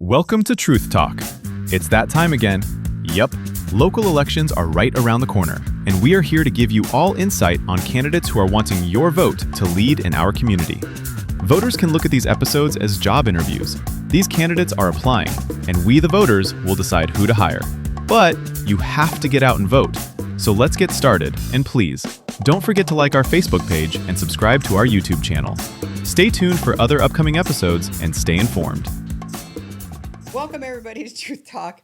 Welcome to Truth Talk. It's that time again. Yup, local elections are right around the corner, and we are here to give you all insight on candidates who are wanting your vote to lead in our community. Voters can look at these episodes as job interviews. These candidates are applying, and we, the voters, will decide who to hire. But you have to get out and vote. So let's get started, and please, don't forget to like our Facebook page and subscribe to our YouTube channel. Stay tuned for other upcoming episodes and stay informed. Welcome, everybody, to Truth Talk.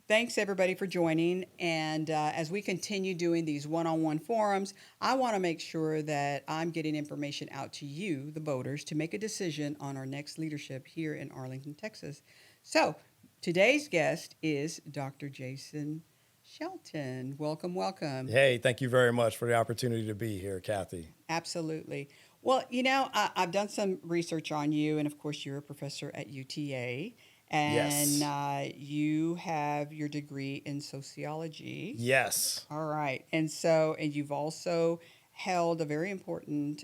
Thanks, everybody, for joining. And as we continue doing these one-on-one forums, I want to make sure that I'm getting information out to you, the voters, to make a decision on our next leadership here in Arlington, Texas. So today's guest is Dr. Jason Shelton. Welcome, welcome. Hey, thank you very much for the opportunity to be here, Kathy. Absolutely. Well, you know, I've done some research on you, and of course, you're a professor at UTA, and Yes. You have your degree in sociology. Yes. All right, and you've also held a very important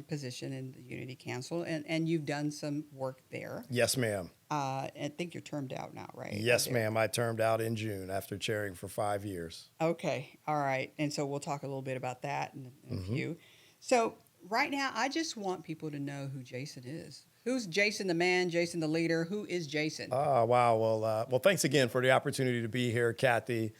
position in the Unity Council, and you've done some work there. Yes, ma'am. I think you're termed out now, right? Yes, ma'am. I termed out in June after chairing for 5 years. Okay, all right, and so we'll talk a little bit about that in a few. So right now, I just want people to know who Jason is. Who's Jason the man, Jason the leader? Who is Jason? Oh, wow. Well, thanks again for the opportunity to be here, Kathy.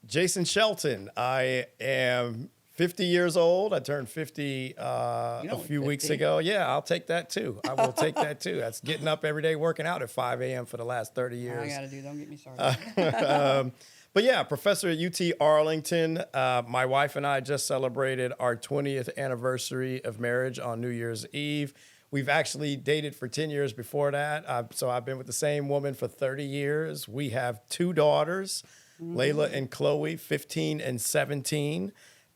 Jason Shelton. I am 50 years old. I turned 50 a few weeks ago. Yeah, I'll take that too. I will take that too. That's getting up every day, working out at 5 a.m. for the last 30 years. Don't get me started. But yeah, professor at UT Arlington. My wife and I just celebrated our 20th anniversary of marriage on New Year's Eve. We've actually dated for 10 years before that. So I've been with the same woman for 30 years. We have 2 daughters, Layla and Chloe, 15 and 17.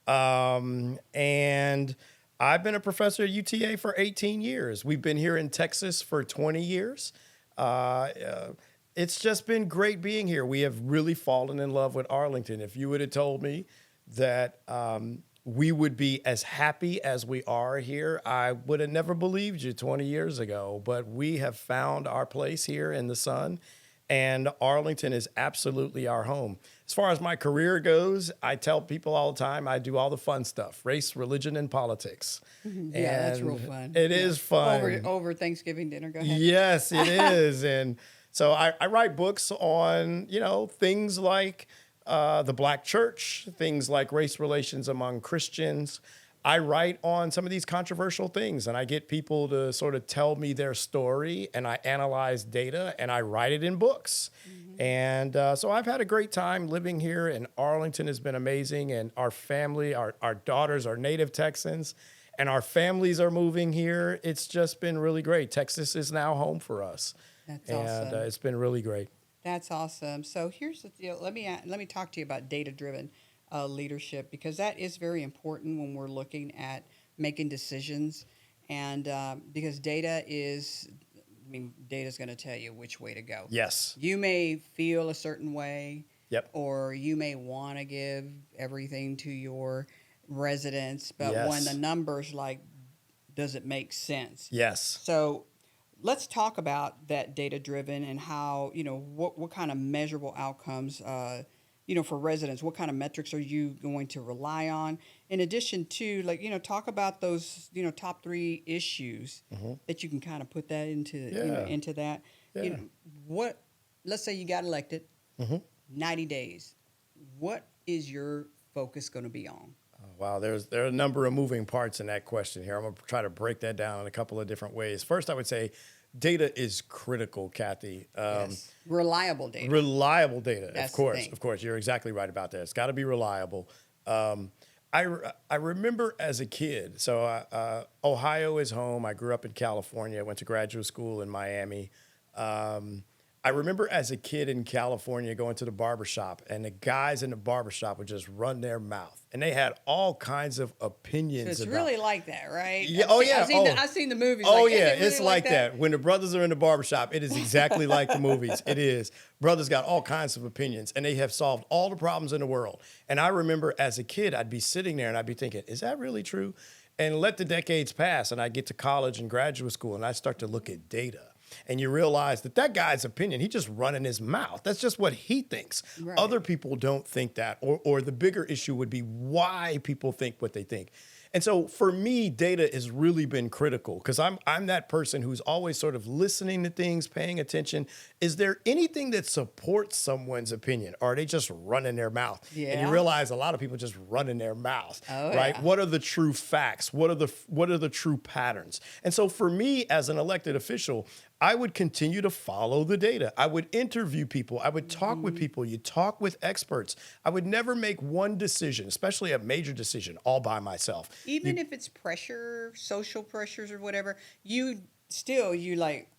And I've been a professor at UTA for 18 years. We've been here in Texas for 20 years. It's just been great being here. We have really fallen in love with Arlington. If you would have told me that we would be as happy as we are here, I would have never believed you 20 years ago. But we have found our place here in the sun, and Arlington is absolutely our home. As far as my career goes, I tell people all the time, I do all the fun stuff: race, religion, and politics. Yeah, that's real fun. It is fun. Over Thanksgiving dinner, go ahead. Yes, it is. And so I write books on, things like the Black church, things like race relations among Christians. I write on some of these controversial things, and I get people to sort of tell me their story, and I analyze data, and I write it in books. And so I've had a great time living here, and Arlington has been amazing. And our family, our daughters are native Texans, and our families are moving here. It's just been really great. Texas is now home for us. That's awesome. And it's been really great. That's awesome. So here's the deal. Let me talk to you about data-driven leadership, because that is very important when we're looking at making decisions. And because data is going to tell you which way to go. Yes. You may feel a certain way. Yep. Or you may want to give everything to your residents, but Yes. when the numbers does it make sense? Yes. So let's talk about that data-driven and how, what kind of measurable outcomes, for residents. What kind of metrics are you going to rely on? In addition to, talk about those, top 3 issues that you can kind of put that into, into that. Yeah. Let's say you got elected, 90 days. What is your focus going to be on? Wow, there are a number of moving parts in that question here. I'm going to try to break that down in a couple of different ways. First, I would say data is critical, Kathy. Yes. Reliable data. Reliable data, That's of course. the thing. Of course, you're exactly right about that. It's got to be reliable. I remember as a kid, so Ohio is home. I grew up in California. I went to graduate school in Miami. I remember as a kid in California going to the barbershop, and the guys in the barbershop would just run their mouth. And they had all kinds of opinions. So it's really like that, right? Yeah. I've seen the movies. Oh, like, yeah. Is it really It's like that. When the brothers are in the barbershop, it is exactly like the movies. It is. Brothers got all kinds of opinions, and they have solved all the problems in the world. And I remember as a kid, I'd be sitting there, and I'd be thinking, is that really true? And let the decades pass, and I get to college and graduate school, and I start to look at data. And you realize that that guy's opinion, he's just running his mouth. That's just what he thinks. Right. Other people don't think that. Or the bigger issue would be why people think what they think. And so for me, data has really been critical because I'm that person who's always sort of listening to things, paying attention. Is there anything that supports someone's opinion? Or are they just running their mouth? Yeah. And you realize a lot of people just running their mouth, Oh, right? yeah. What are the true facts? What are the true patterns? And so for me as an elected official, I would continue to follow the data. I would interview people. I would talk with people. You talk with experts. I would never make one decision, especially a major decision, all by myself. Even if it's pressure, social pressures or whatever, you like,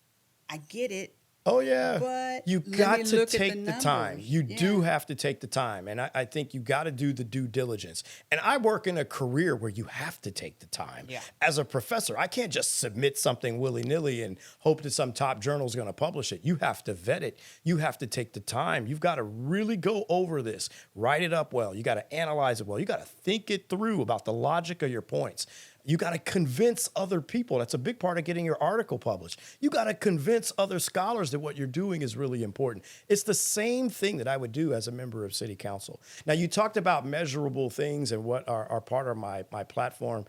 I get it. Oh, yeah. But you let got me to look at take the the time. numbers. You Yeah. do have to take the time. And I think you got to do the due diligence. And I work in a career where you have to take the time. Yeah. As a professor, I can't just submit something willy-nilly and hope that some top journal is going to publish it. You have to vet it. You have to take the time. You've got to really go over this, write it up well. You got to analyze it well. You got to think it through about the logic of your points. You got to convince other people. That's a big part of getting your article published. You got to convince other scholars that what you're doing is really important. It's the same thing that I would do as a member of city council. Now, you talked about measurable things and what are part of my platform.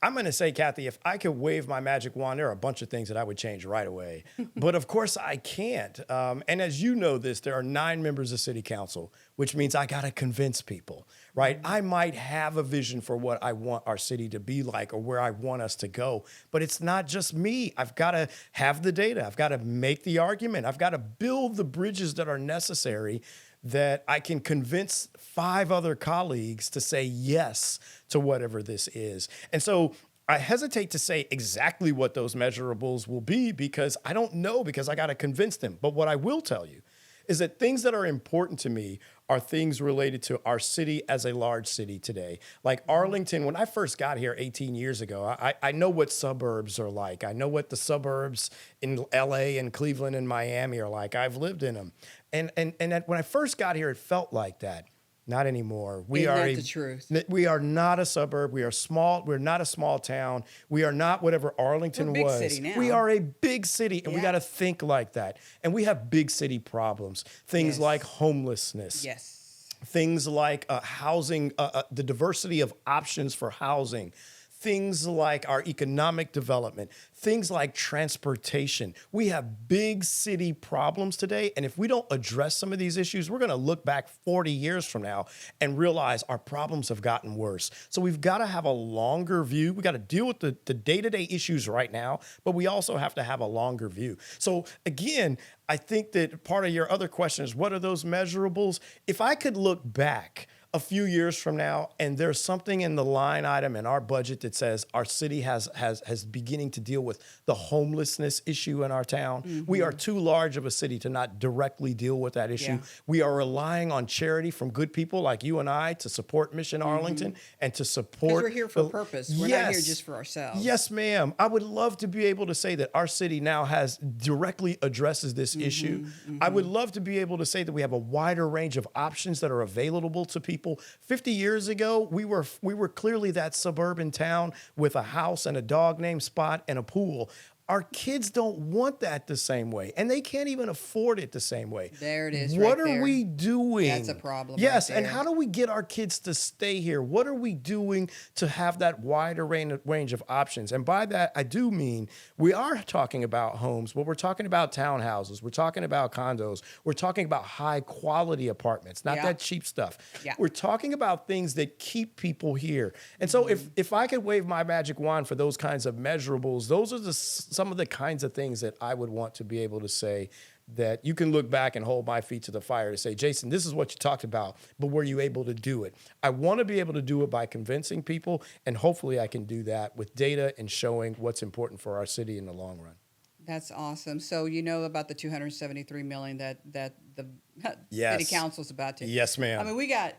I'm going to say, Kathy, if I could wave my magic wand, there are a bunch of things that I would change right away. But of course I can't. And as you know this, there are 9 members of city council, which means I got to convince people, right? I might have a vision for what I want our city to be like or where I want us to go, but it's not just me. I've got to have the data. I've got to make the argument. I've got to build the bridges that are necessary that I can convince 5 other colleagues to say yes to whatever this is. And so I hesitate to say exactly what those measurables will be because I don't know, because I got to convince them. But what I will tell you is that things that are important to me are things related to our city as a large city today. Like Arlington, when I first got here 18 years ago, I know what suburbs are like. I know what the suburbs in LA and Cleveland and Miami are like. I've lived in them. And when I first got here, it felt like that. Not anymore. Isn't that the truth? We are not a suburb. We are small. We're not a small town. We are not whatever Arlington We're a big was. city now. We are a big city, and we Yeah. got to think like that. And we have big city problems. Things Yes. like homelessness. Yes. Things like housing, the diversity of options for housing. Things like our economic development, things like transportation. We have big city problems today. And if we don't address some of these issues, we're going to look back 40 years from now and realize our problems have gotten worse. So we've got to have a longer view. We got to deal with the day-to-day issues right now, but we also have to have a longer view. So again, I think that part of your other question is, what are those measurables? If I could look back a few years from now, and there's something in the line item in our budget that says our city has beginning to deal with the homelessness issue in our town. Mm-hmm. We are too large of a city to not directly deal with that issue. Yeah. We are relying on charity from good people like you and I to support Mission Arlington and to support. Because we're here for a purpose. We're not here just for ourselves. Yes, ma'am. I would love to be able to say that our city now directly addresses this issue. Mm-hmm. I would love to be able to say that we have a wider range of options that are available to people. 50 years ago, we were clearly that suburban town with a house and a dog named Spot and a pool. Our kids don't want that the same way, and they can't even afford it the same way. There it is. What right are there. we doing? That's a problem. Yes, right and how do we get our kids to stay here? What are we doing to have that wider range of options? And by that, I do mean we are talking about homes, but we're talking about townhouses. We're talking about condos. We're talking about high-quality apartments, not that cheap stuff. Yeah. We're talking about things that keep people here. And so if I could wave my magic wand for those kinds of measurables, those are some of the kinds of things that I would want to be able to say that you can look back and hold my feet to the fire to say, Jason, this is what you talked about, but were you able to do it? I want to be able to do it by convincing people, and hopefully I can do that with data and showing what's important for our city in the long run. That's awesome. So you know about the $273 million that the Yes. city council's about to. Yes, ma'am. I mean, we got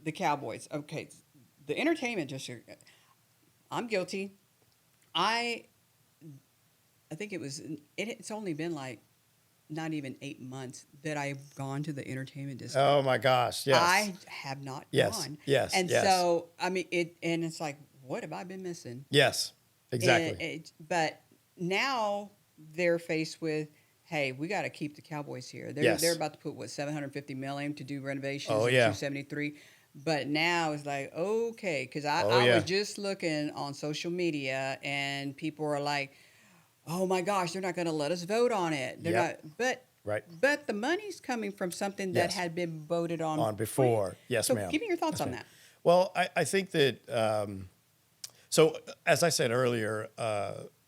the Cowboys. Okay, the entertainment district. I'm guilty. I think it's only been like not even 8 months that I've gone to the entertainment district. Oh my gosh, yes. I have not gone. Yes, and yes. so I mean it's like, what have I been missing? Yes, exactly. But now they're faced with, hey, we got to keep the Cowboys here. Yes. They're about to put what, 750 million to do renovations Oh, in yeah. 273. But now it's like, okay, because I, Oh, I yeah. was just looking on social media and people are like, oh my gosh, they're not going to let us vote on it. They're Yep. not, but Right. but the money's coming from something that Yes. had been voted on Before. Yes, So ma'am. give me your thoughts Yes, on ma'am. that. Well, I think that, so as I said earlier,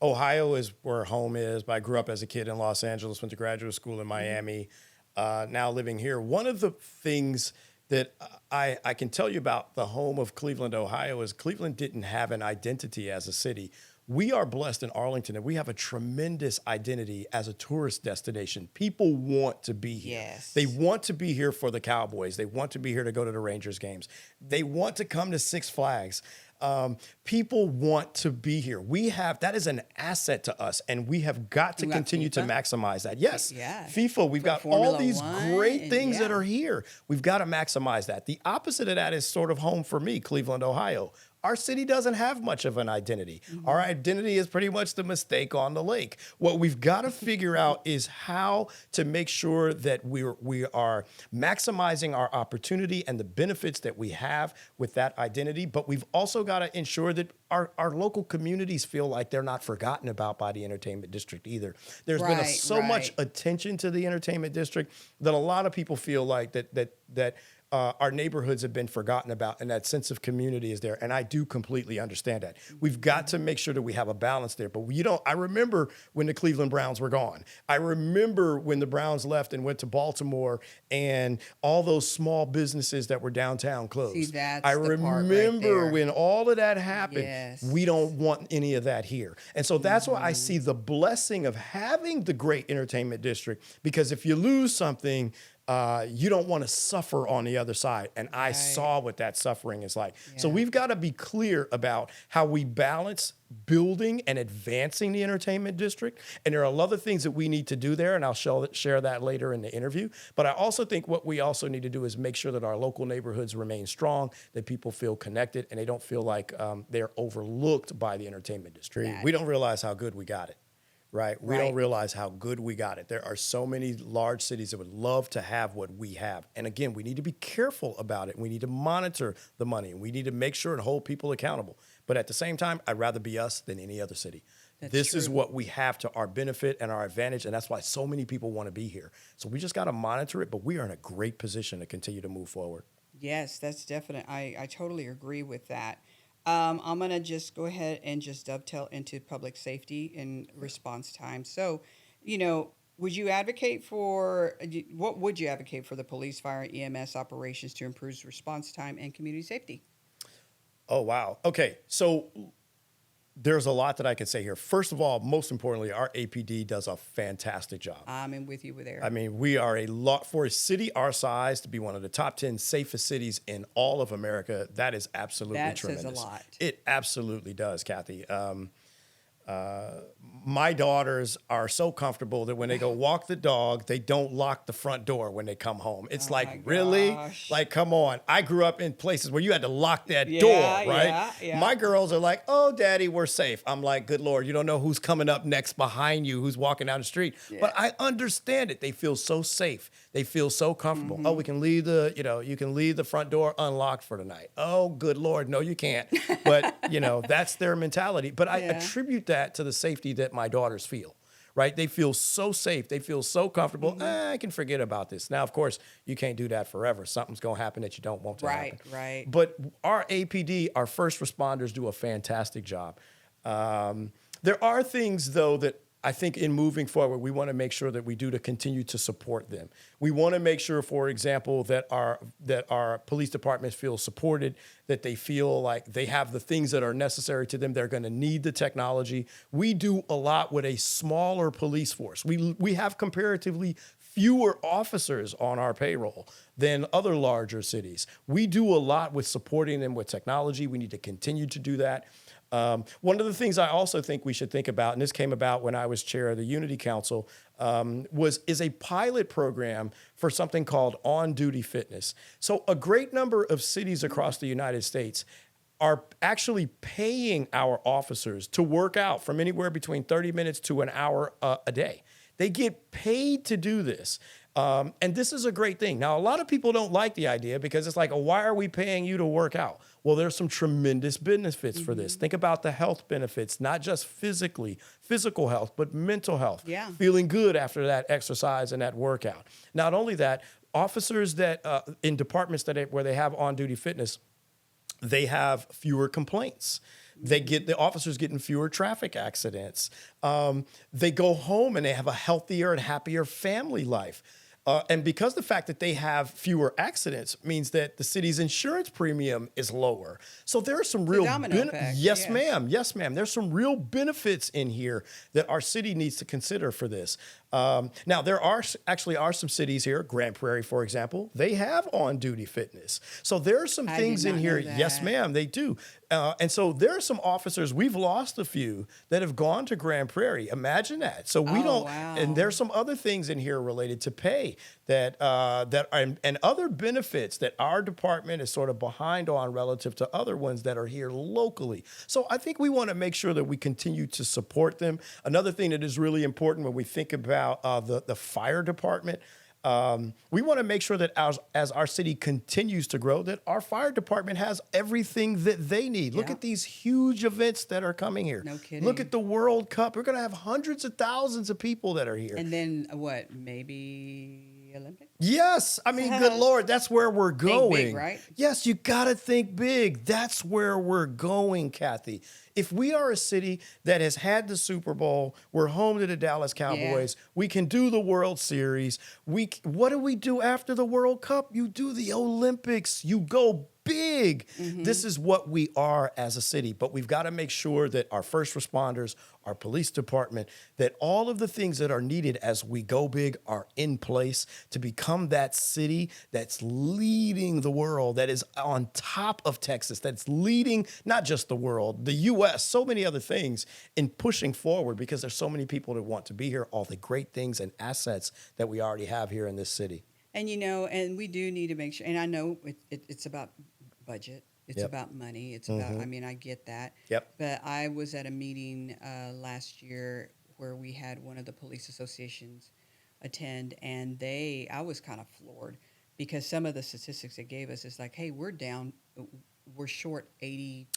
Ohio is where home is, but I grew up as a kid in Los Angeles, went to graduate school in Miami, now living here. One of the things that I can tell you about the home of Cleveland, Ohio, is Cleveland didn't have an identity as a city. We are blessed in Arlington, and we have a tremendous identity as a tourist destination. People want to be here. Yes. They want to be here for the Cowboys. They want to be here to go to the Rangers games. They want to come to Six Flags. People want to be here. That is an asset to us, and we have got to We got continue to FIFA. maximize that. Yes, Yeah. FIFA, we've got all Formula these One, great and things that yeah. are here. We've got to maximize that. The opposite of that is sort of home for me, Cleveland, Ohio. Our city doesn't have much of an identity. Our identity is pretty much the mistake on the lake. What we've got to figure out is how to make sure that we are maximizing our opportunity and the benefits that we have with that identity. But we've also got to ensure that our local communities feel like they're not forgotten about by the entertainment district either. There's been so much attention to the entertainment district that a lot of people feel like that our neighborhoods have been forgotten about, and that sense of community is there. And I do completely understand that. We've got to make sure that we have a balance there. But I remember when the Cleveland Browns were gone. I remember when the Browns left and went to Baltimore, and all those small businesses that were downtown closed. See, that's I the part right remember there. when all of that happened. Yes. We don't want any of that here. And so that's why I see the blessing of having the great entertainment district, because if you lose something, you don't want to suffer on the other side. And I saw what that suffering is like. Yeah. So we've got to be clear about how we balance building and advancing the entertainment district. And there are a lot of things that we need to do there, and I'll share that later in the interview. But I also think what we also need to do is make sure that our local neighborhoods remain strong, that people feel connected, and they don't feel like they're overlooked by the entertainment district. We don't realize how good we got it. Right? We don't realize how good we got it. There are so many large cities that would love to have what we have. And again, we need to be careful about it. We need to monitor the money. We need to make sure and hold people accountable. But at the same time, I'd rather be us than any other city. This is what we have to our benefit and our advantage. And that's why so many people want to be here. So we just got to monitor it. But we are in a great position to continue to move forward. Yes, that's definite. I totally agree with that. I'm going to just go ahead and just dovetail into public safety and response time. So, would you advocate for the police, fire, and EMS operations to improve response time and community safety? Oh, wow. Okay. So there's a lot that I could say here. First of all, most importantly, our APD does a fantastic job. I'm in with you there. I mean, we are for a city our size to be one of the top 10 safest cities in all of America. That is absolutely tremendous. That says a lot. It absolutely does, Kathy. My daughters are so comfortable that when they go walk the dog, they don't lock the front door when they come home. It's like, really? Like, come on. I grew up in places where you had to lock that door, right? Yeah. My girls are like, oh, Daddy, we're safe. I'm like, good Lord, you don't know who's coming up next behind you, who's walking down the street. Yeah. But I understand it. They feel so safe. They feel so comfortable. Mm-hmm. Oh, we can leave you can leave the front door unlocked for tonight. Oh, good Lord. No, you can't. But, that's their mentality. But I attribute that to the safety that my daughters feel, right? They feel so safe. They feel so comfortable. I can forget about this. Now, of course, you can't do that forever. Something's going to happen that you don't want to happen. Right. But our APD, our first responders, do a fantastic job. There are things, though, that I think in moving forward, we want to make sure that we do to continue to support them. We want to make sure, for example, that our police departments feel supported, that they feel like they have the things that are necessary to them. They're going to need the technology. We do a lot with a smaller police force. We have comparatively fewer officers on our payroll than other larger cities. We do a lot with supporting them with technology. We need to continue to do that. One of the things I also think we should think about, and this came about when I was chair of the Unity Council, is a pilot program for something called on-duty fitness. So a great number of cities across the United States are actually paying our officers to work out from anywhere between 30 minutes to an hour a day. They get paid to do this. And this is a great thing. Now, a lot of people don't like the idea because it's like, oh, why are we paying you to work out? Well, there's some tremendous benefits for this. Think about the health benefits, not just physical health, but mental health. Yeah. Feeling good after that exercise and that workout. Not only that, officers that in departments where they have on-duty fitness, they have fewer complaints. The officers get in fewer traffic accidents. They go home and they have a healthier and happier family life. And because the fact that they have fewer accidents means that the city's insurance premium is lower. So there are some real effect. Yes, ma'am. Yes, ma'am. There's some real benefits in here that our city needs to consider for this. Now, there are some cities here, Grand Prairie, for example, they have on-duty fitness. So there are some things in here. Yes, ma'am, they do. And so there are some officers, we've lost a few that have gone to Grand Prairie. Imagine that. So we don't, wow. And there's some other things in here related to pay and other benefits that our department is sort of behind on relative to other ones that are here locally. So I think we want to make sure that we continue to support them. Another thing that is really important when we think about the fire department, we want to make sure that as our city continues to grow, that our fire department has everything that they need. Look at these huge events that are coming here. No kidding. Look at the World Cup. We're going to have hundreds of thousands of people that are here. And then what? Maybe Olympics? Yes. I mean, good Lord, that's where we're going. Think big, right? Yes, you got to think big. That's where we're going, Kathy. If we are a city that has had the Super Bowl, we're home to the Dallas Cowboys, we can do the World Series. What do we do after the World Cup? You do the Olympics. You go big. This is what we are as a city, but we've got to make sure that our first responders, our police department, that all of the things that are needed as we go big are in place to become that city that's leading the world, that is on top of Texas, that's leading not just the world, the U.S., so many other things in pushing forward because there's so many people that want to be here, all the great things and assets that we already have here in this city. And, and we do need to make sure, and I know it's about budget. It's about money. It's about, I get that. Yep. But I was at a meeting last year where we had one of the police associations attend, and I was kind of floored because some of the statistics they gave us is like, hey, we're short 80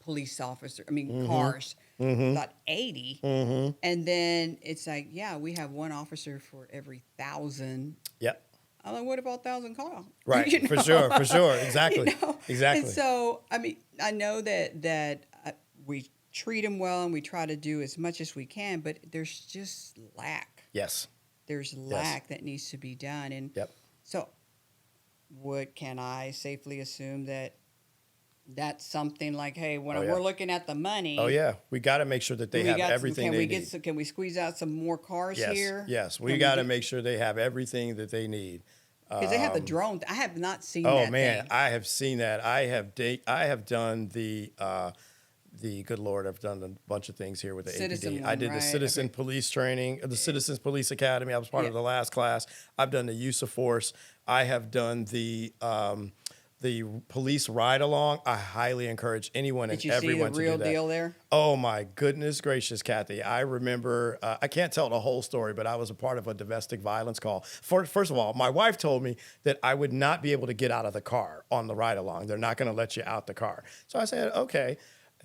police officers, cars, about 80. And then it's like, we have one officer for every 1,000. Yep. I'm like, what about 1,000 cars? Right, for sure, exactly. Exactly. And so, I know that we treat them well and we try to do as much as we can, but there's just lack. Yes. There's lack that needs to be done. And so can I safely assume that that's something like, hey, when we're looking at the money. Oh, yeah. We got to make sure that they have everything they need. Can we squeeze out some more cars here? Yes. We got to make sure they have everything that they need. Because they have the drone. I have not seen that. Oh, man. Thing. I have seen that. I have done the good Lord, I've done a bunch of things here with the APD. I did the citizen police training, the Citizens Police Academy. I was part of the last class. I've done the use of force. I have done the police ride along. I highly encourage anyone and everyone to do that. Did you see the real deal there? Oh my goodness gracious, Kathy. I remember, I can't tell the whole story, but I was a part of a domestic violence call. First of all, my wife told me that I would not be able to get out of the car on the ride along. They're not going to let you out the car. So I said, okay.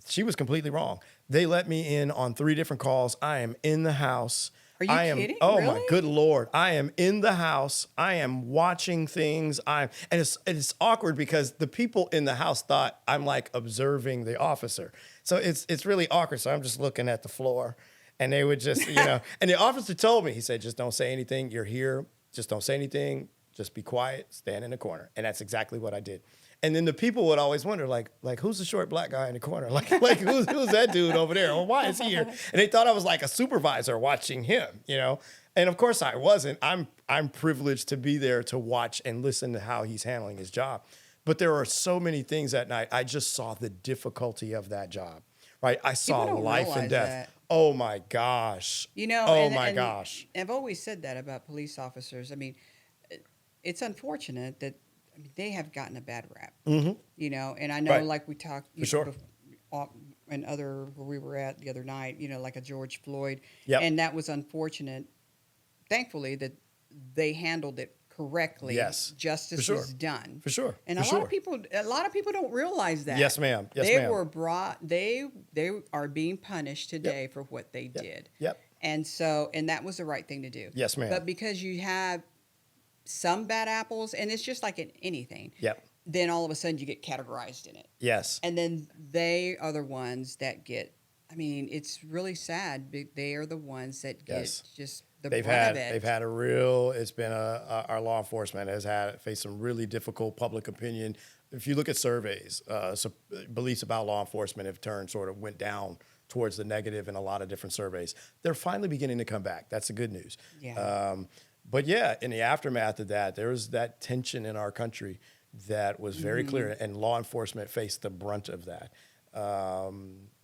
She was completely wrong. They let me in on 3 different calls. I am in the house. Are you kidding? Oh, really? my good Lord. I am in the house. I am watching things. And it's awkward because the people in the house thought I'm like observing the officer. So it's really awkward. So I'm just looking at the floor and they would just, and the officer told me, he said, just don't say anything. You're here. Just don't say anything. Just be quiet. Stand in the corner. And that's exactly what I did. And then the people would always wonder, like who's the short black guy in the corner? Like who's that dude over there? Or why is he here? And they thought I was like a supervisor watching him, And of course I wasn't. I'm privileged to be there to watch and listen to how he's handling his job. But there are so many things that night. I just saw the difficulty of that job, right? I saw life and death. That. Oh my gosh. Gosh. I've always said that about police officers. It's unfortunate that I mean, they have gotten a bad rap, Mm-hmm. you know. And I know, Right. like we talked, For sure. and other where we were at the other night, you know, like a George Floyd, Yep. and that was unfortunate. Thankfully, that they handled it correctly. Yes. Justice For sure. was done. For sure. And For a lot of people don't realize that. Yes, ma'am. Yes, they ma'am. were brought. They are being punished today for what they did. Yep. And that was the right thing to do. Yes, ma'am. But because you have some bad apples, and it's just like in anything, Yep. then all of a sudden you get categorized in it. Yes. And then they are the ones that get, I mean, it's really sad. They are the ones that get Yes. just the They've brunt had of it. they've had it's been our law enforcement has faced some really difficult public opinion. If you look at surveys, beliefs about law enforcement have went down towards the negative in a lot of different surveys. They're finally beginning to come back. That's the good news. Yeah. But yeah, in the aftermath of that, there was that tension in our country that was very clear, and law enforcement faced the brunt of that.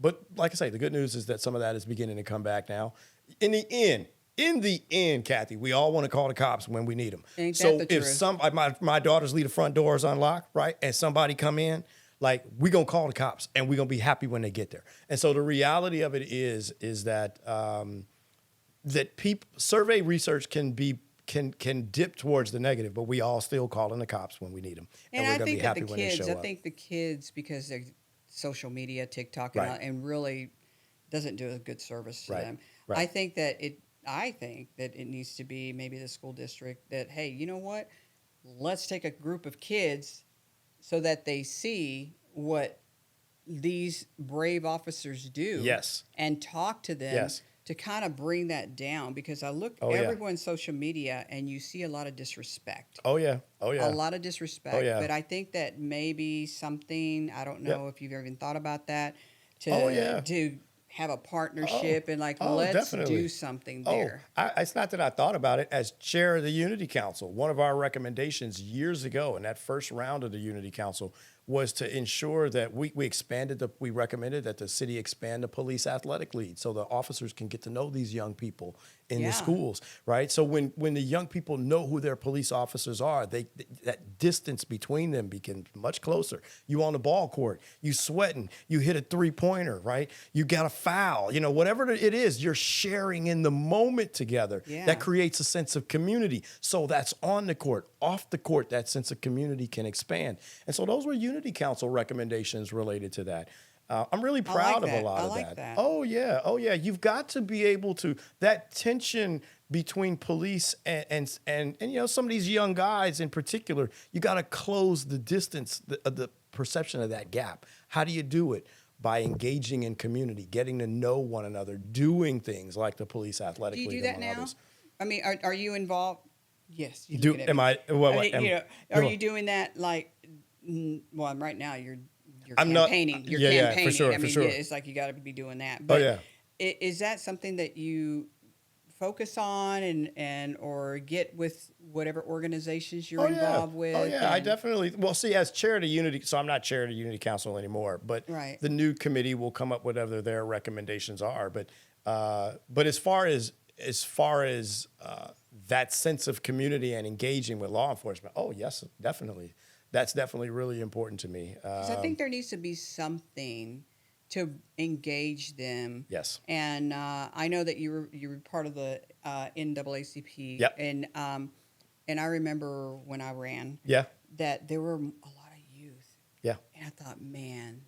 But like I say, the good news is that some of that is beginning to come back now. In the end, Kathy, we all want to call the cops when we need them. Ain't So that the if truth? my daughters leave the front doors unlocked, right, and somebody come in, like, we gonna call the cops, and we gonna be happy when they get there. And so the reality of it is that survey research can dip towards the negative, but we all still calling the cops when we need them, And we're I gonna think be that happy the when they kids, show I up. think the kids, because they're social media, TikTok, Right. and really doesn't do a good service to Right. them. Right. I think that it needs to be maybe the school district that, hey, you know what? Let's take a group of kids so that they see what these brave officers do. Yes. And talk to them. Yes. To kind of bring that down, because I look Oh, yeah. everyone's social media and you see a lot of disrespect. Oh yeah. Oh yeah. A lot of disrespect. Oh, yeah. But I think that maybe something, I don't know if you've ever even thought about that, Oh, yeah. to have a partnership and Oh, let's definitely. do something there. It's not that I thought about it. As chair of the Unity Council, one of our recommendations years ago in that first round of the Unity Council was to ensure that we recommended that the city expand the police athletic league so the officers can get to know these young people in Yeah. the schools, right? So when the young people know who their police officers are, that distance between them becomes much closer. You on the ball court, you sweating, you hit a 3-pointer, right? You got a foul, whatever it is, you're sharing in the moment together. Yeah. That creates a sense of community. So that's on the court, off the court, that sense of community can expand. And so those were Unity Council recommendations related to that. I'm really proud of a lot of like that. Oh yeah. You've got to be able to, that tension between police and some of these young guys in particular, you got to close the distance, the perception of that gap. How do you do it? By engaging in community, getting to know one another, doing things like the police athletic Do you league, do that among now? others. I mean, are you involved? Yes. You're Do looking at am me. I? What, I mean, am, are no. you doing that like? Well, right now you're I'm not- campaigning. You're yeah, campaigning. for sure, I for mean, sure. yeah, it's like you got to be doing that. Oh But yeah. is that something that you focus on and or get with whatever organizations you're involved with? Oh yeah, I and- definitely. Well, see, as chair of the Unity, so I'm not chair of the Unity Council anymore, but Right. the new committee will come up with whatever their recommendations are. But as far as that sense of community and engaging with law enforcement, oh yes, definitely. That's definitely really important to me. 'Cause I think there needs to be something to engage them. Yes. And I know that you were part of the NAACP. Yep. And I remember when I ran Yeah. that there were a lot of youth. Yeah. And I thought, man,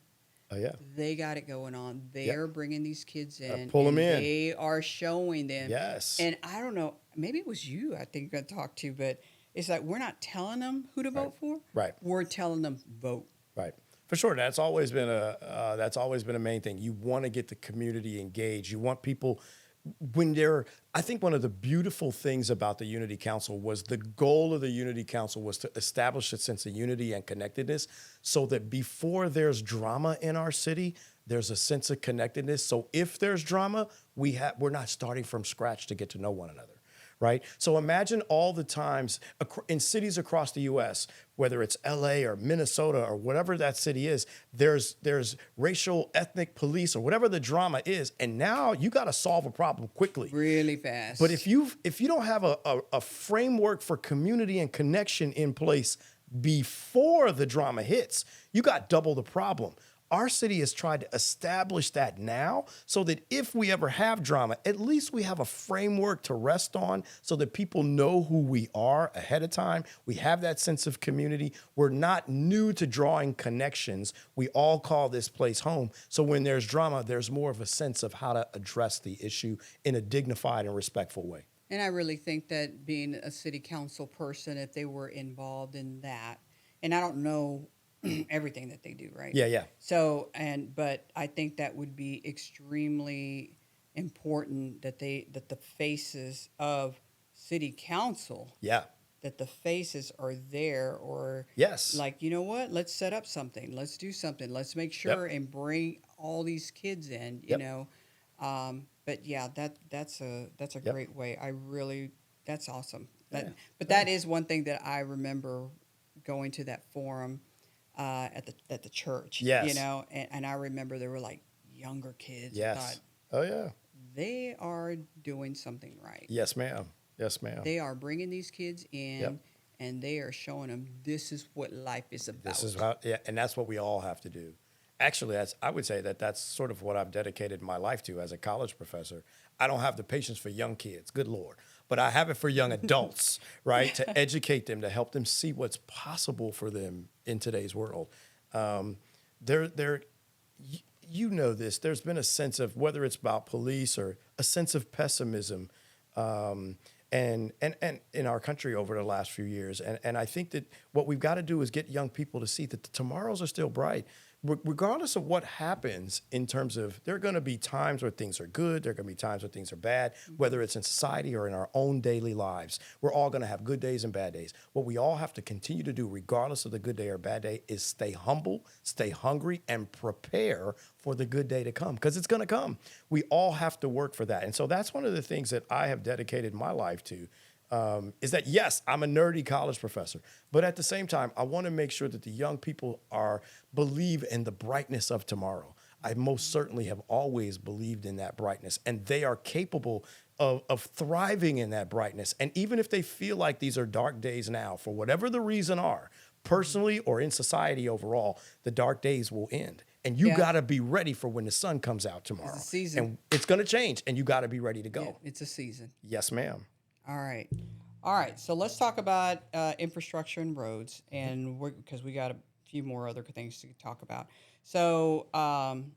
Oh yeah. they got it going on. They're bringing these kids in. pull 'em and in. They are showing them. Yes. And I don't know, maybe it was you I think I talked to, but it's like we're not telling them who to vote for. Right. We're telling them vote. Right. For sure. That's always been a main thing. You want to get the community engaged. You want people I think one of the beautiful things about the Unity Council was the goal of the Unity Council was to establish a sense of unity and connectedness so that before there's drama in our city, there's a sense of connectedness. So if there's drama, we're not starting from scratch to get to know one another. Right? So imagine all the times in cities across the U.S., whether it's L.A. or Minnesota or whatever that city is, there's racial, ethnic police or whatever the drama is, and now you got to solve a problem quickly. Really fast. But if you don't have a framework for community and connection in place before the drama hits, you got double the problem. Our city has tried to establish that now so that if we ever have drama, at least we have a framework to rest on so that people know who we are ahead of time. We have that sense of community. We're not new to drawing connections. We all call this place home. So when there's drama, there's more of a sense of how to address the issue in a dignified and respectful way. And I really think that being a city council person, if they were involved in that, and I don't know everything that they do, right? Yeah. So, but I think that would be extremely important that the faces of city council, Yeah. that the faces are there, or Yes. like, you know what, let's set up something, let's do something, let's make sure and bring all these kids in, you know. But yeah, that's a great way. That's awesome. But that is one thing that I remember going to that forum at the church. Yes. You know, and I remember there were like younger kids. Yes. I thought, Oh, yeah. they are doing something right. Yes, ma'am. Yes, ma'am. They are bringing these kids in, Yep. and they are showing them this is what life is about. This is how, and that's what we all have to do. Actually, I would say that's sort of what I've dedicated my life to as a college professor. I don't have the patience for young kids, good Lord, but I have it for young adults, right? To educate them, to help them see what's possible for them in today's world. You know this. There's been a sense of, whether it's about police or a sense of pessimism, and in our country over the last few years. And I think that what we've got to do is get young people to see that the tomorrows are still bright. Regardless of what happens in terms of, there are going to be times where things are good, there are going to be times where things are bad, whether it's in society or in our own daily lives. We're all going to have good days and bad days. What we all have to continue to do, regardless of the good day or bad day, is stay humble, stay hungry, and prepare for the good day to come, because it's going to come. We all have to work for that. And so that's one of the things that I have dedicated my life to. Is that, yes, I'm a nerdy college professor, but at the same time, I want to make sure that the young people believe in the brightness of tomorrow. I most certainly have always believed in that brightness, and they are capable of thriving in that brightness. And even if they feel like these are dark days now, for whatever the reason are, personally or in society overall, the dark days will end. And you got to be ready for when the sun comes out tomorrow. It's a season. And it's going to change, and you got to be ready to go. Yeah, it's a season. Yes, ma'am. All right. So let's talk about infrastructure and roads, and because we got a few more other things to talk about. So, Arlington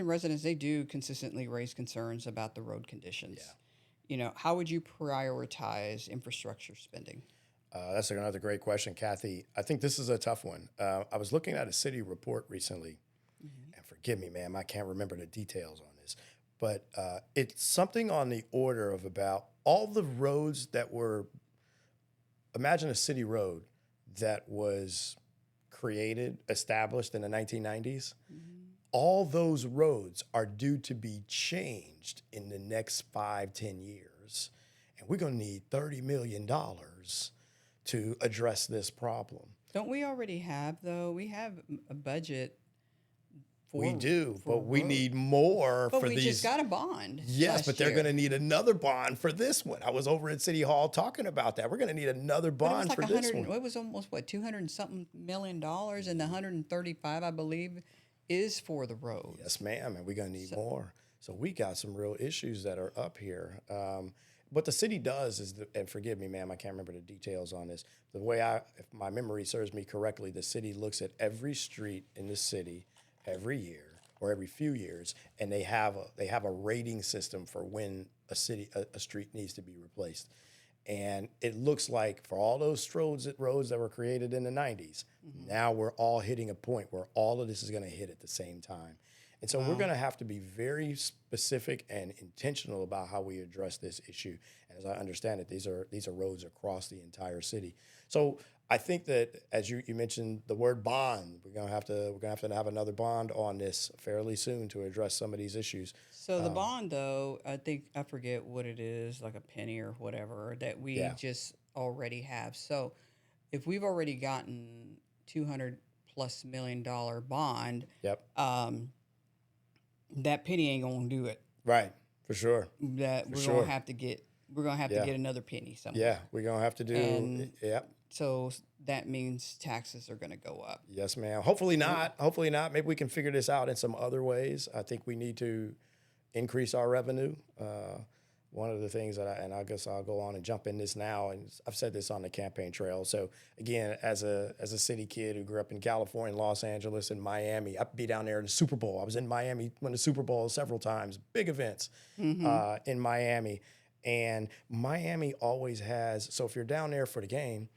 residents, they do consistently raise concerns about the road conditions. Yeah. How would you prioritize infrastructure spending? That's another great question, Kathy. I think this is a tough one. I was looking at a city report recently, and forgive me, ma'am, I can't remember the details on this, but it's something on the order of about all the roads that were, imagine a city road that was established in the 1990s. All those roads are due to be changed in the next 5-10 years. And we're going to need $30 million to address this problem. Don't we already have, though? We have a budget. We do, but we need more for these. But we just got a bond. Yes, but they're going to need another bond for this one. I was over at City Hall talking about that. We're going to need another bond for this one. It was almost, $200 and something million, and the 135, I believe, is for the roads. Yes, ma'am, and we're going to need more. So we got some real issues that are up here. What the city does is, and forgive me, ma'am, I can't remember the details on this. The way if my memory serves me correctly, the city looks at every street in the city every year or every few years, and they have a rating system for when a street needs to be replaced. And it looks like for all those roads that were created in the 90s, now we're all hitting a point where all of this is going to hit at the same time. And so we're going to have to be very specific and intentional about how we address this issue. And as I understand it, these are roads across the entire city. So I think that, as you mentioned the word bond, we're gonna have to have another bond on this fairly soon to address some of these issues. So the bond, though, I forget what it is, like a penny or whatever, that we just already have. So if we've already gotten $200+ million bond, Yep. that penny ain't gonna do it. Right, for sure. That we're gonna have to get we're going to have to Yeah. get another penny somewhere. Yeah, we're gonna have to do. And Yep. so that means taxes are going to go up. Yes, ma'am. Hopefully not. Hopefully not. Maybe we can figure this out in some other ways. I think we need to increase our revenue. One of the things that I guess I'll go on and jump in this now, and I've said this on the campaign trail. So again, as a city kid who grew up in California, Los Angeles, and Miami, I'd be down there in the Super Bowl. I was in Miami when the Super Bowl several times, big events in Miami. And Miami always has, so if you're down there for the game,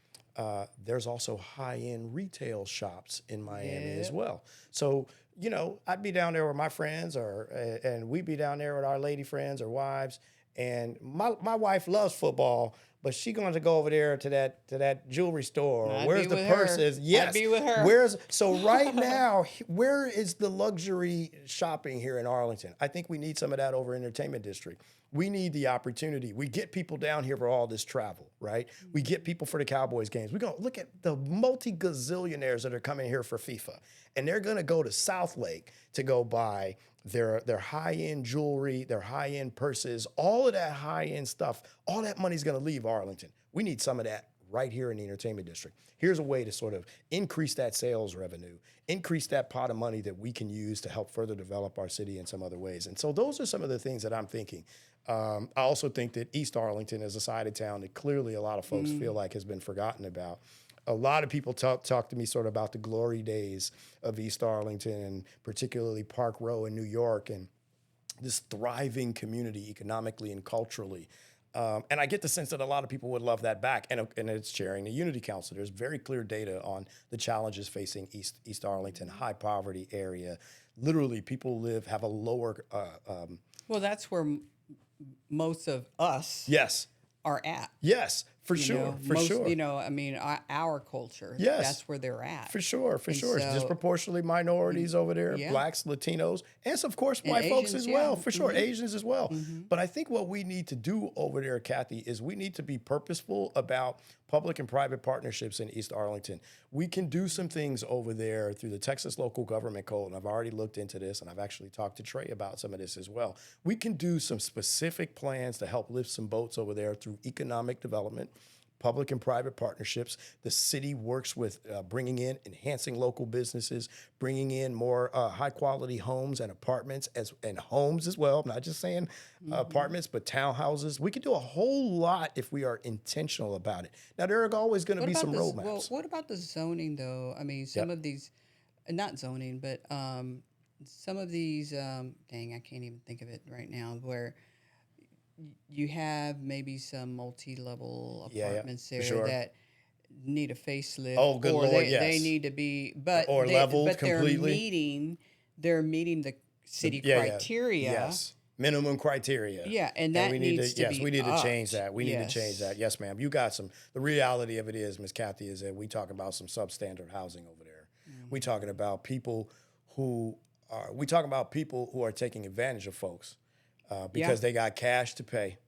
there's also high-end retail shops in Miami as well. So, you know, I'd be down there with my friends, and we'd be down there with our lady friends or wives. And my wife loves football, but she's going to go over there to that jewelry store. I'd Where's be the with her. purses? Yes. I'd be with her. So right now, where is the luxury shopping here in Arlington? I think we need some of that over Entertainment District. We need the opportunity. We get people down here for all this travel, right? We get people for the Cowboys games. We're going to look at the multi-gazillionaires that are coming here for FIFA. And they're going to go to South Lake to go buy their high-end jewelry, their high-end purses, all of that high-end stuff. All that money's going to leave Arlington. We need some of that right here in the Entertainment District. Here's a way to sort of increase that sales revenue, increase that pot of money that we can use to help further develop our city in some other ways. And so those are some of the things that I'm thinking. I also think that East Arlington is a side of town that clearly a lot of folks feel like has been forgotten about. A lot of people talk to me sort of about the glory days of East Arlington, and particularly Park Row in New York, and this thriving community economically and culturally. And I get the sense that a lot of people would love that back. And it's chairing the Unity Council. There's very clear data on the challenges facing East Arlington, high poverty area. Literally, people have a lower. Well, that's where most of us Yes. are at. Yes, for You sure, know, for sure. You know, I mean, our culture. Yes. That's where they're at. For sure. It's so- disproportionately minorities over there, Yeah. blacks, Latinos, and of course white folks Asians, as well, yeah. for sure, Asians as well. But I think what we need to do over there, Kathy, is we need to be purposeful about public and private partnerships in East Arlington. We can do some things over there through the Texas Local Government Code, and I've already looked into this, and I've actually talked to Trey about some of this as well. We can do some specific plans to help lift some boats over there through economic development, public and private partnerships. The city works with enhancing local businesses, bringing in more high-quality homes and apartments and homes as well. I'm not just saying apartments, but townhouses. We can do a whole lot if we are intentional about it. Now, there are always going to be some roadmaps. Well, what about the zoning, though? I mean, some of these, not zoning, but some of these, dang, I can't even think of it right now, where you have maybe some multi-level apartments there sure. that need a facelift. Oh, good or Lord, they, yes. They need to be, but Or leveled but completely. They're meeting the city criteria. Yes. Minimum criteria. Yeah, and that we needs to yes, be we need to upped. change that. We need to Yes. change that. Yes, ma'am. You got some. The reality of it is, Miss Kathy, is that we talk about some substandard housing over there. We talking about people who are taking advantage of folks because they got cash to pay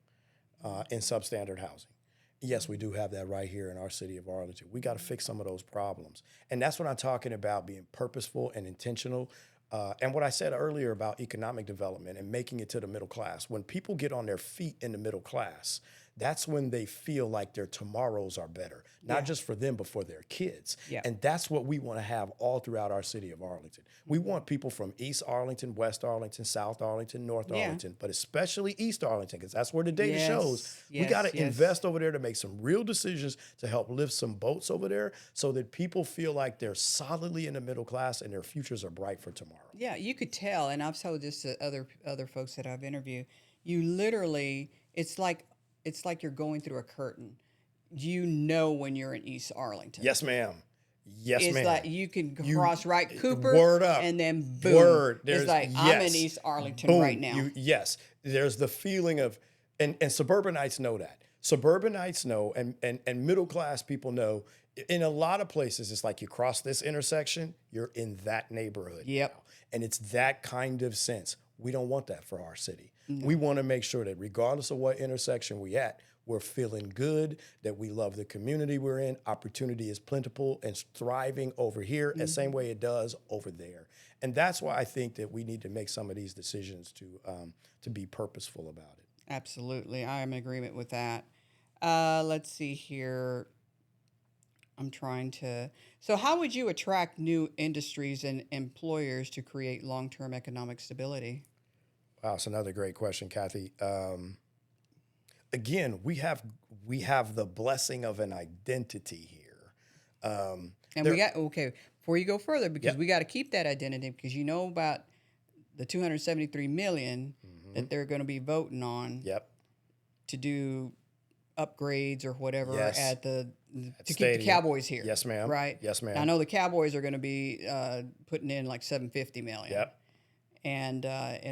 in substandard housing. Yes, we do have that right here in our city of Arlington. We got to fix some of those problems. And that's what I'm talking about, being purposeful and intentional. And what I said earlier about economic development and making it to the middle class. When people get on their feet in the middle class, that's when they feel like their tomorrows are better, not just for them, but for their kids. Yeah. And that's what we want to have all throughout our city of Arlington. We want people from East Arlington, West Arlington, South Arlington, North Arlington, but especially East Arlington, because that's where the data shows. We got to invest over there to make some real decisions to help lift some boats over there so that people feel like they're solidly in the middle class and their futures are bright for tomorrow. Yeah, you could tell, and I've told this to other folks that I've interviewed. You literally, it's like you're going through a curtain. You know when you're in East Arlington. Yes, ma'am. Yes, it's ma'am. like you can cross right Cooper, word up, and then boom. Word. It's like I'm in East Arlington right now. Yes, there's the feeling of, and suburbanites know that. Suburbanites know, and middle class people know. In a lot of places, it's like you cross this intersection, you're in that neighborhood. Yep. Now. And it's that kind of sense. We don't want that for our city. No. We want to make sure that regardless of what intersection we at, we're feeling good, that we love the community we're in. Opportunity is plentiful and thriving over here the same way it does over there. And that's why I think that we need to make some of these decisions to be purposeful about it. Absolutely. I am in agreement with that. Let's see here. I'm trying to. So, how would you attract new industries and employers to create long term economic stability? Wow, that's another great question, Kathy. Again, we have the blessing of an identity here. And we There, got, okay, before you go further, because yep, we got to keep that identity, because you know about the 273 million that they're going to be voting on yep, to do upgrades or whatever yes, at the at to keep the stadium. Cowboys here. Yes, ma'am. Right? Yes, Now, I ma'am. know the Cowboys are going to be putting in like 750 million. Yep, And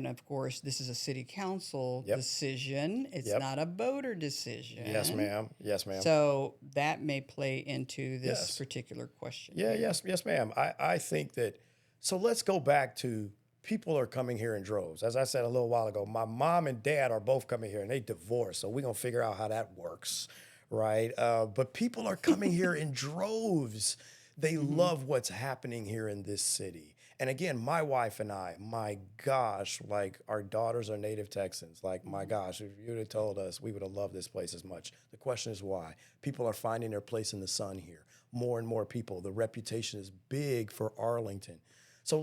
of course, this is a city council yep, decision. It's yep. not a voter Yes, decision. ma'am. Yes, ma'am. So that may play into this Yes. particular question Yeah, here. yes, ma'am. I think that, so let's go back to people are coming here in droves. As I said a little while ago, my mom and dad are both coming here and they divorced. So we're going to figure out how that works, right? But people are coming here in droves. They love what's happening here in this city. And again, my wife and I, my gosh, like our daughters are native Texans. Like, my gosh, if you would have told us, we would have loved this place as much. The question is why? People are finding their place in the sun here. More and more people. The reputation is big for Arlington. So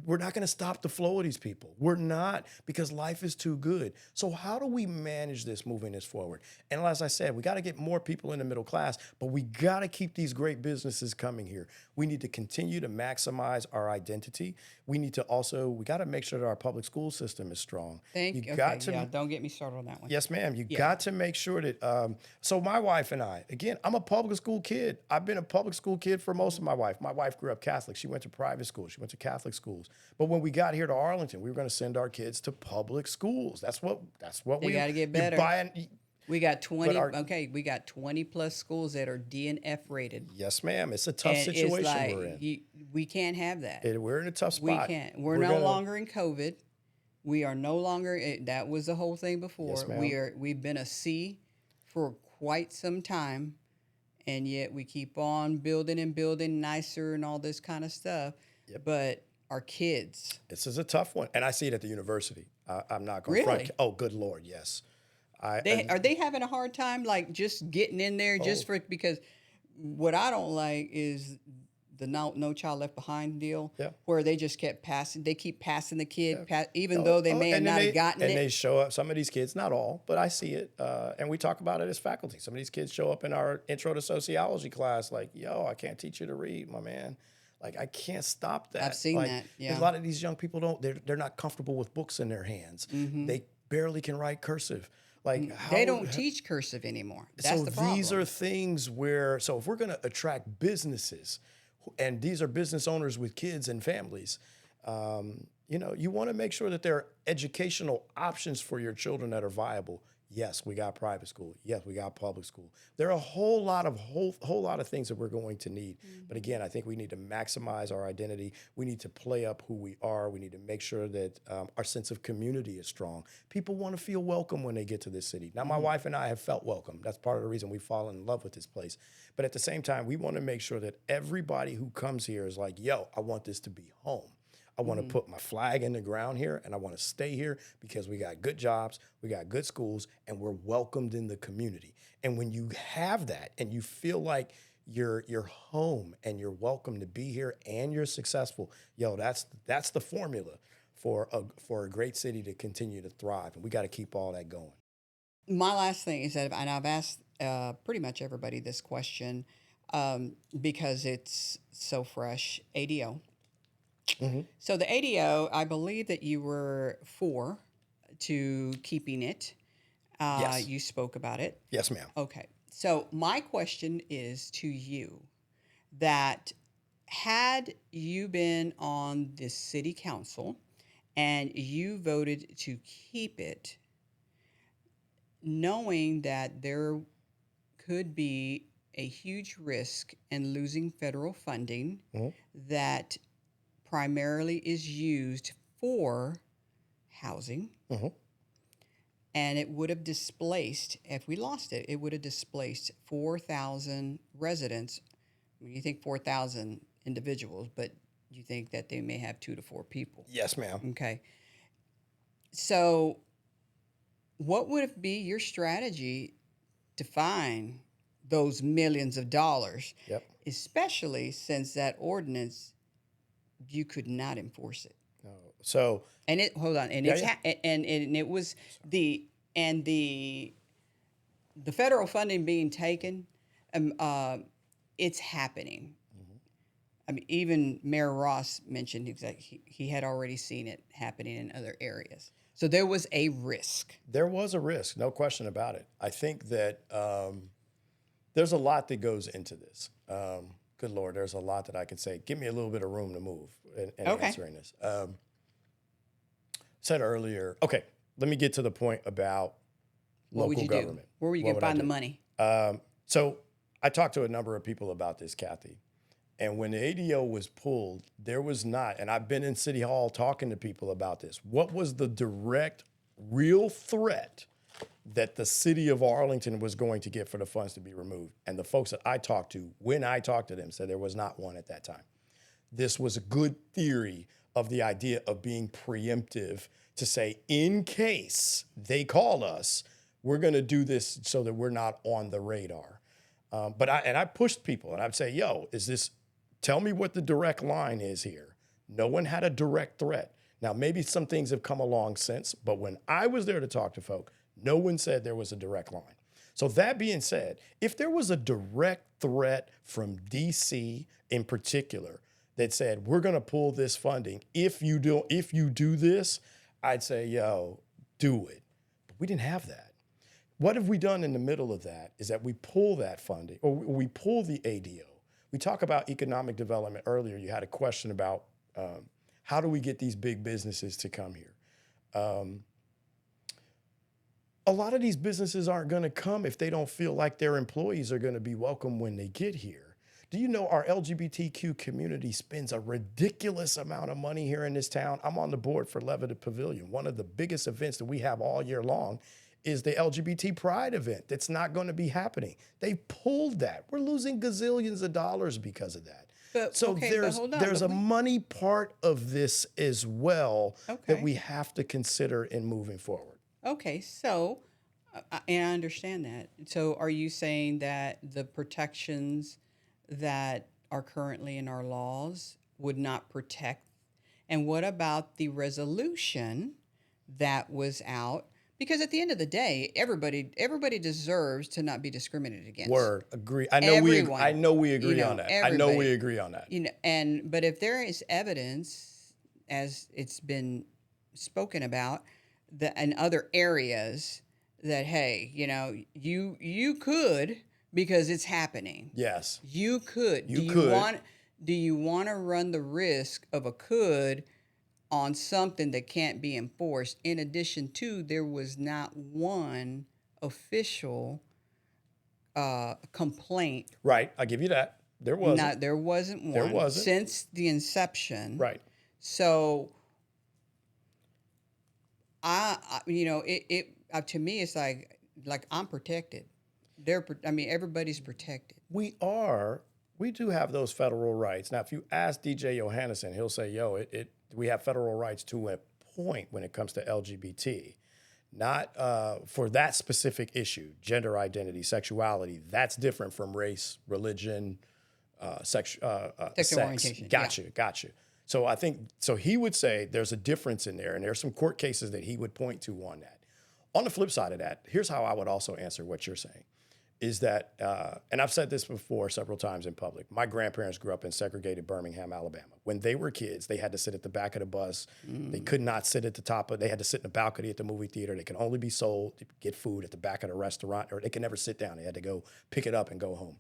we're not going to stop the flow of these people. We're not, because life is too good. So how do we manage this moving this forward? And as I said, we got to get more people in the middle class, but we got to keep these great businesses coming here. We need to continue to maximize our identity. We got to make sure that our public school system is strong. You got to, Yeah, don't get me started on that one. yes, ma'am. You Yeah. got to make sure that. So my wife and I, again, I'm a public school kid. I've been a public school kid for most of my life. My wife grew up Catholic. She went to private school. She went to Catholic schools. But when we got here to Arlington, we were going to send our kids to public schools. That's what They we. got to get You're better. buying. We got 20, our- we got 20 plus schools that are DNF rated. Yes, ma'am. It's a tough And situation it's like, we're in. we can't have that. We're in a tough We spot. can't. We're no gonna- longer in COVID. We are no longer, that was the whole thing before. Yes, ma'am. We've been a C for quite some time, and yet we keep on building and building nicer and all this kind of stuff. Yep. But our kids, This is a tough one, and I see it at the university. I'm not going Really? front. Oh, good Lord, yes. are they having a hard time like just getting in there just Oh. because what I don't like is the no child left behind deal, Yeah. where they just kept passing. They keep passing the kid, even Oh, though they may have and then not have gotten and it. they show up. Some of these kids, not all, but I see it, and we talk about it as faculty. Some of these kids show up in our intro to sociology class, like, "Yo, I can't teach you to read, my man. Like, I can't stop that." I've seen Like, that, yeah. A lot of these young people don't. They're not comfortable with books in their hands. They barely can write cursive. Like, They don't teach cursive anymore. That's so the problem. these are things where, so if we're going to attract businesses, and these are business owners with kids and families, you want to make sure that there are educational options for your children that are viable. Yes, we got private school. Yes, we got public school. There are a whole lot of things that we're going to need. But again, I think we need to maximize our identity. We need to play up who we are. We need to make sure that our sense of community is strong. People want to feel welcome when they get to this city. Now, my wife and I have felt welcome. That's part of the reason we've fallen in love with this place. But at the same time, we want to make sure that everybody who comes here is like, yo, I want this to be home. I want to put my flag in the ground here, and I want to stay here because we got good jobs, we got good schools, and we're welcomed in the community. And when you have that and you feel like you're home and you're welcome to be here and you're successful, yo, that's the formula for a great city to continue to thrive. And we got to keep all that going. My last thing is that, and I've asked pretty much everybody this question because it's so fresh, ADO. So the ADO, I believe that you were for to keeping it. Yes. You spoke about it. Yes, ma'am. Okay. So my question is to you that had you been on the city council and you voted to keep it, knowing that there could be a huge risk in losing federal funding that primarily is used for housing, and it would have displaced, if we lost it, it would have displaced 4,000 residents. I mean, you think 4,000 individuals, but you think that they may have 2 to 4 people. Yes, ma'am. Okay. So what would be your strategy to find those millions of dollars, Yep. especially since that ordinance, you could not enforce it? No. So And it hold on, and yeah, it's yeah. and it was the and the federal funding being taken, um, uh, it's happening. I mean, even Mayor Ross mentioned he had already seen it happening in other areas. So there was a risk. There was a risk, no question about it. I think that there's a lot that goes into this. Good Lord, there's a lot that I could say. Give me a little bit of room to move in Okay. answering this. Said earlier, okay, let me get to the point about What would local you government. do? Where were you What going to would I find the do? money? So I talked to a number of people about this, Kathy. And when the ADO was pulled, there was not, and I've been in City Hall talking to people about this. What was the direct, real threat that the city of Arlington was going to get for the funds to be removed? And the folks that I talked to, when I talked to them, said there was not one at that time. This was a good theory of the idea of being preemptive to say, in case they call us, we're going to do this so that we're not on the radar. But I pushed people and I'd say, yo, tell me what the direct line is here. No one had a direct threat. Now, maybe some things have come along since, but when I was there to talk to folk, no one said there was a direct line. So that being said, if there was a direct threat from DC in particular that said, we're going to pull this funding, if you do this, I'd say, yo, do it. But we didn't have that. What have we done in the middle of that is that we pull that funding, or we pull the ADO. We talk about economic development earlier. You had a question about how do we get these big businesses to come here? A lot of these businesses aren't going to come if they don't feel like their employees are going to be welcome when they get here. Do you know our LGBTQ community spends a ridiculous amount of money here in this town? I'm on the board for Levitt Pavilion. One of the biggest events that we have all year long is the LGBT Pride event. That's not going to be happening. They pulled that. We're losing gazillions of dollars because of that. But So okay, there's but hold on. there's a money part of this as well that Okay. we have to consider in moving forward. Okay, so, and I understand that. So, are you saying that the protections that are currently in our laws would not protect? And what about the resolution that was out? Because at the end of the day, everybody deserves to not be discriminated against. Word, agree. Everyone. I know we agree You know, on that. I know we everybody. agree on that. You know, but if there is evidence, as it's been spoken about, that in other areas, that hey, you know, you could, because it's happening. Yes. You could. You could. Do you want to run the risk of a could on something that can't be enforced? In addition to, there was not one official complaint. Right. I'll give you that. There wasn't. Not there wasn't one. There wasn't. Since the inception. Right. So I you know, it to me it's like I'm protected. Everybody's protected. We do have those federal rights. Now, if you ask DJ Johannesson, he'll say, yo, we have federal rights to a point when it comes to LGBT. Not for that specific issue, gender identity, sexuality. That's different from race, religion, sex. orientation. Gotcha. So I think, he would say there's a difference in there, and there's some court cases that he would point to on that. On the flip side of that, here's how I would also answer what you're saying, is that, and I've said this before several times in public, my grandparents grew up in segregated Birmingham, Alabama. When they were kids, they had to sit at the back of the bus. They could not sit at the top they had to sit in the balcony at the movie theater. They could only be sold to get food at the back of the restaurant, or they could never sit down. They had to go pick it up and go home.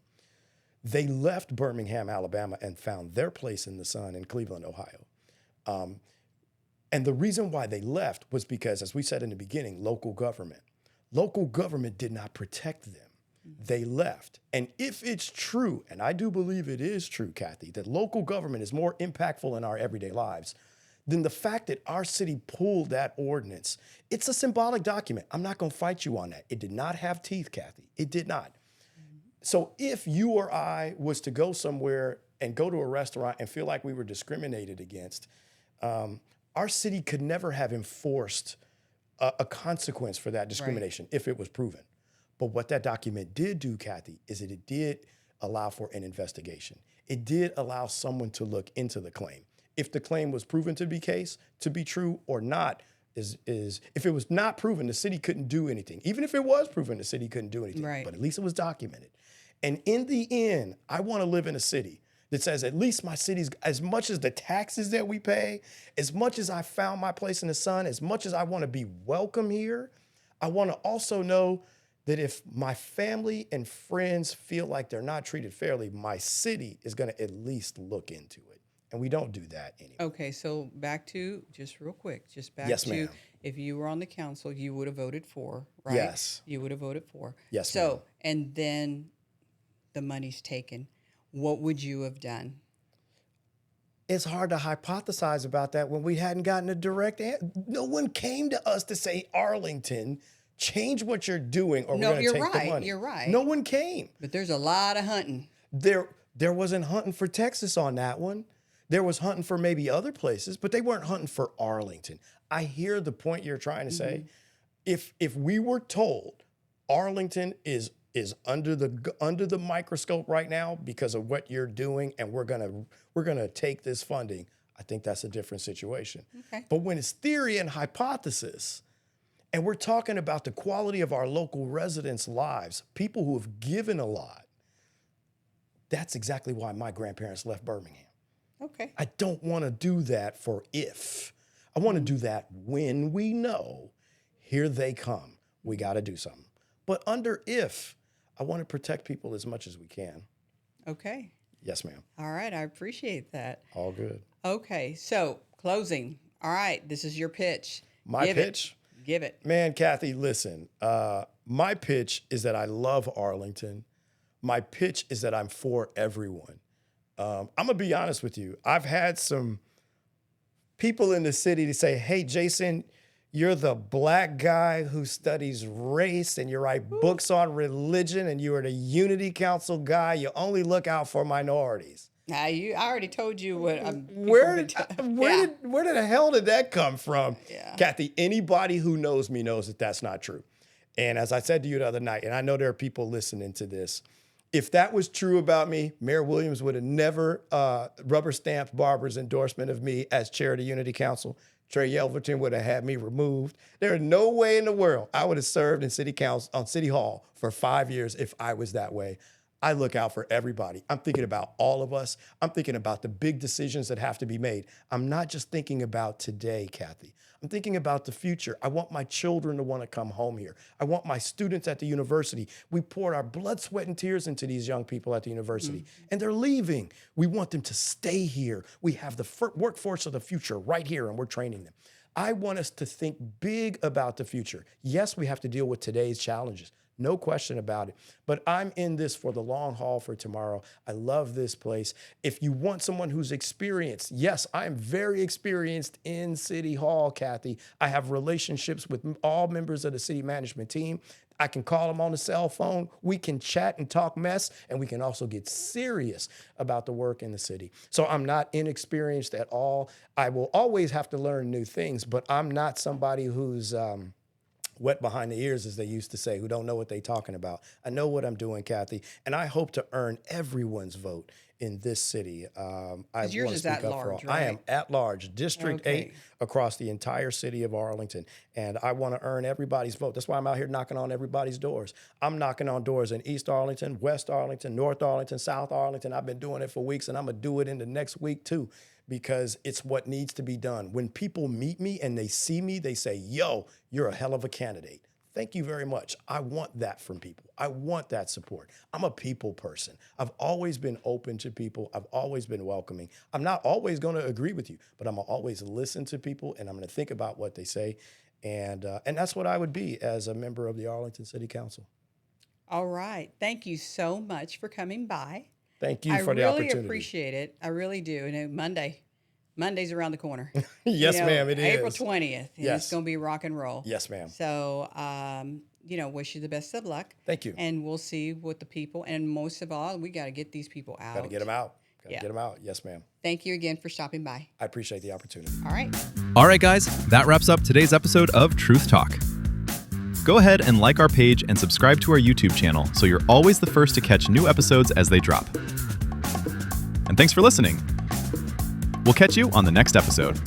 They left Birmingham, Alabama, and found their place in the sun in Cleveland, Ohio. And the reason why they left was because, as we said in the beginning, local government did not protect them. They left. And if it's true, and I do believe it is true, Kathy, that local government is more impactful in our everyday lives, then the fact that our city pulled that ordinance, it's a symbolic document. I'm not going to fight you on that. It did not have teeth, Kathy. It did not. So if you or I was to go somewhere and go to a restaurant and feel like we were discriminated against, our city could never have enforced a consequence for that discrimination if it was proven. But what that document did do, Kathy, is that it did allow for an investigation. It did allow someone to look into the claim. If the claim was proven to be true or not, is if it was not proven, the city couldn't do anything. Even if it was proven, the city couldn't do anything. Right. But at least it was documented. And in the end, I want to live in a city that says at least my city's, as much as the taxes that we pay, as much as I found my place in the sun, as much as I want to be welcome here, I want to also know that if my family and friends feel like they're not treated fairly, my city is going to at least look into it. And we don't do that anymore. Okay, so back to, just real quick, Yes, ma'am. if you were on the council, you would have voted for, right? Yes. You would have voted for. Yes, So, ma'am. and then the money's taken. What would you have done? It's hard to hypothesize about that when we hadn't gotten a direct answer. No one came to us to say, Arlington, change what you're doing or No, we're going to you're take the right, money. you're right. No one came. But there's a lot of hunting. There wasn't hunting for Texas on that one. There was hunting for maybe other places, but they weren't hunting for Arlington. I hear the point you're trying to say. If we were told Arlington is under the microscope right now because of what you're doing, and we're gonna take this funding, I think that's a different situation. Okay. But when it's theory and hypothesis, and we're talking about the quality of our local residents' lives, people who have given a lot, that's exactly why my grandparents left Birmingham. Okay. I don't want to do that for if. I want to do that when we know, here they come. We got to do something. But under if, I want to protect people as much as we can. Okay. Yes, ma'am. All right. I appreciate that. All good. Okay. So, closing. All right. This is your pitch. My Give pitch? Give it. Man, Kathy, listen. My pitch is that I love Arlington. My pitch is that I'm for everyone. I'm going to be honest with you. I've had some people in the city to say, hey, Jason, you're the black guy who studies race and you write books on religion and you are the Unity Council guy. You only look out for minorities. Now, I already told you what I'm. Where the hell did that come from? Yeah. Kathy, anybody who knows me knows that that's not true. And as I said to you the other night, and I know there are people listening to this, if that was true about me, Mayor Williams would have never rubber stamped Barbara's endorsement of me as chair of the Unity Council. Trey Yelverton would have had me removed. There is no way in the world I would have served in City Council on City Hall for 5 years if I was that way. I look out for everybody. I'm thinking about all of us. I'm thinking about the big decisions that have to be made. I'm not just thinking about today, Kathy. I'm thinking about the future. I want my children to want to come home here. I want my students at the university. We poured our blood, sweat, and tears into these young people at the university, and they're leaving. We want them to stay here. We have the workforce of the future right here, and we're training them. I want us to think big about the future. Yes, we have to deal with today's challenges. No question about it. But I'm in this for the long haul for tomorrow. I love this place. If you want someone who's experienced, yes, I am very experienced in City Hall, Kathy. I have relationships with all members of the city management team. I can call them on the cell phone. We can chat and talk mess, and we can also get serious about the work in the city. So I'm not inexperienced at all. I will always have to learn new things, but I'm not somebody who's wet behind the ears, as they used to say, who don't know what they're talking about. I know what I'm doing, Kathy, and I hope to earn everyone's vote in this city. I yours want to is speak at up for all. large, I am right? at large, District Okay. 8, across the entire city of Arlington, and I want to earn everybody's vote. That's why I'm out here knocking on everybody's doors. I'm knocking on doors in East Arlington, West Arlington, North Arlington, South Arlington. I've been doing it for weeks, and I'm going to do it in the next week, too, because it's what needs to be done. When people meet me and they see me, they say, yo, you're a hell of a candidate. Thank you very much. I want that from people. I want that support. I'm a people person. I've always been open to people. I've always been welcoming. I'm not always going to agree with you, but I'm going to always listen to people, and I'm going to think about what they say. And that's what I would be as a member of the Arlington City Council. All right. Thank you so much for coming by. Thank you for the opportunity. I really appreciate it. I really do. And Monday's around the corner. Yes, ma'am, it is. April 20th. And Yes. It's going to be rock and roll. Yes, ma'am. So, wish you the best of luck. Thank you. And we'll see what the people, and most of all, we got to get these people out. Got to get them out. Got to Yeah. get them out. Yes, ma'am. Thank you again for stopping by. I appreciate the opportunity. All right. All right, guys, that wraps up today's episode of Truth Talk. Go ahead and like our page and subscribe to our YouTube channel so you're always the first to catch new episodes as they drop. And thanks for listening. We'll catch you on the next episode.